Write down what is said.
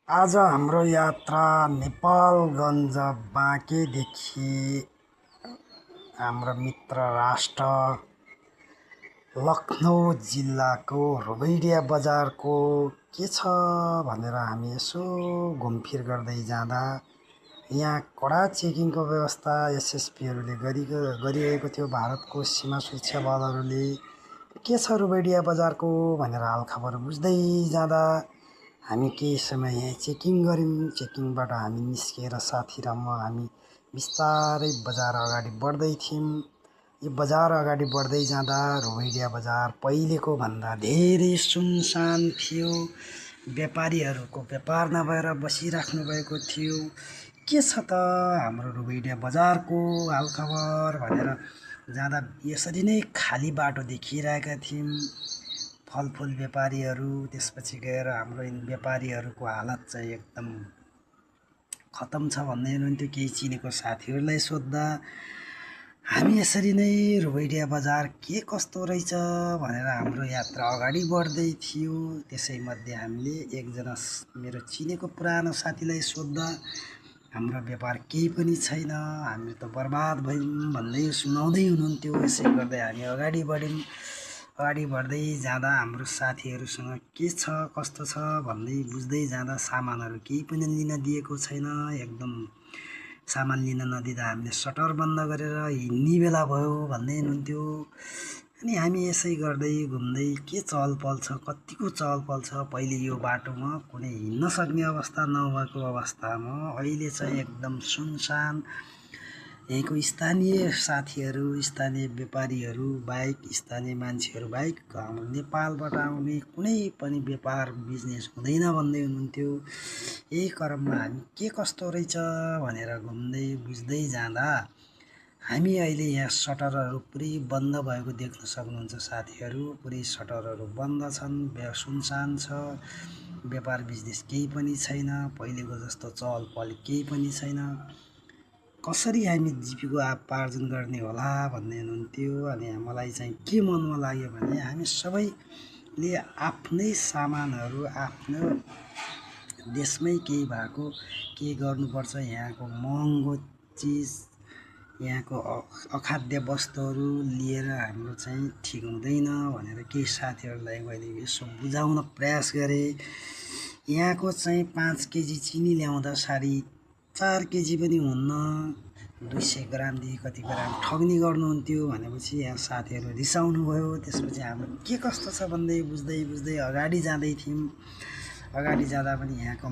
आज हाम्रो यात्रा नेपालगञ्ज बाँकेदेखि हाम्रो मित्र राष्ट्र लखनऊ जिल्लाको रुबैडिया बजारको के छ भनेर हामी यसो घुमफिर गर्दै जाँदा यहाँ कडा चेकिङको व्यवस्था एसएसपीहरूले गरिरहेको थियो। भारतको सीमा सुरक्षा बलहरूले के छ रुबैडिया बजारको भनेर हालखबर बुझ्दै जाँदा हामी केही समय यहाँ चेकिङ गऱ्यौँ। चेकिङबाट हामी निस्किएर साथी र म हामी बिस्तारै बजार अगाडि बढ्दै थियौँ। यो बजार अगाडि बढ्दै जाँदा रुबैडिया बजार पहिलेको भन्दा धेरै सुनसान थियो। व्यापारीहरूको व्यापार नभएर बसिराख्नु भएको थियो। के छ त हाम्रो रुबैडिया बजारको हालखबर भनेर जाँदा यसरी नै खाली बाटो देखिरहेका थियौँ। फलफुल व्यापारीहरू, त्यसपछि गएर हाम्रो व्यापारीहरूको हालत चाहिँ एकदम खतम छ भन्दै हुनुहुन्थ्यो। केही चिनेको साथीहरूलाई सोद्धा हामी यसरी नै रुबैडिया बजार के कस्तो रहेछ भनेर हाम्रो यात्रा अगाडि बढ्दै थियो। त्यसैमध्ये हामीले एकजना मेरो चिनेको पुरानो साथीलाई सोद्धा हाम्रो व्यापार केही पनि छैन, हामी त बर्बाद भयौँ भन्दै सुनाउँदै हुनुहुन्थ्यो। यसै गर्दै हामी अगाडि बढ्यौँ। अगाडि बढ्दै जाँदा हाम्रो साथीहरूसँग के छ कस्तो छ भन्दै बुझ्दै जाँदा सामानहरू केही पनि लिन दिएको छैन। एकदम सामान लिन नदिँदा हामीले सटर बन्द गरेर हिँड्ने बेला भयो भन्दै हुनुहुन्थ्यो। अनि हामी यसै गर्दै घुम्दै के चहलपहल छ, कतिको चहलपहल छ। पहिले यो बाटोमा कुनै हिँड्न सक्ने अवस्था नभएको अवस्थामा अहिले चाहिँ एकदम सुनसान। यहीँको स्थानीय साथीहरू, स्थानीय व्यापारीहरू बाहेक, स्थानीय मान्छेहरू बाहेक हाम्रो नेपालबाट आउने कुनै पनि व्यापार बिजनेस हुँदैन भन्दै हुनुहुन्थ्यो। यही क्रममा हामी के कस्तो रहेछ भनेर घुम्दै बुझ्दै जाँदा हामी अहिले यहाँ सटरहरू पुरै बन्द भएको देख्न सक्नुहुन्छ साथीहरू। पुरै सटरहरू बन्द छन्, सुनसान छ। व्यापार बिजनेस केही पनि छैन, पहिलेको जस्तो चहल पहल केही पनि छैन। कसरी हामी जीविकोपार्जन गर्ने होला भन्दै हुनुहुन्थ्यो। अनि मलाई चाहिँ के मनमा लाग्यो भने हामी सबैले आफ्नै सामानहरू आफ्नो देशमै केही भएको के गर्नुपर्छ। यहाँको महँगो चिज, यहाँको अखाद्य वस्तुहरू लिएर हाम्रो चाहिँ ठिक हुँदैन भनेर केही साथीहरूलाई मैले यसो बुझाउन प्रयास गरेँ। यहाँको चाहिँ 5 केजी चिनी ल्याउँदा 4.5 केजी पनि हुन्न, 200 ग्रामदेखि कति ग्राम ठग्नी गर्नुहुन्थ्यो भनेपछि यहाँ साथीहरू रिसाउनु भयो। त्यसपछि हाम्रो के कस्तो छ भन्दै बुझ्दै अगाडि जाँदै थियौँ। अगाडि जाँदा पनि यहाँको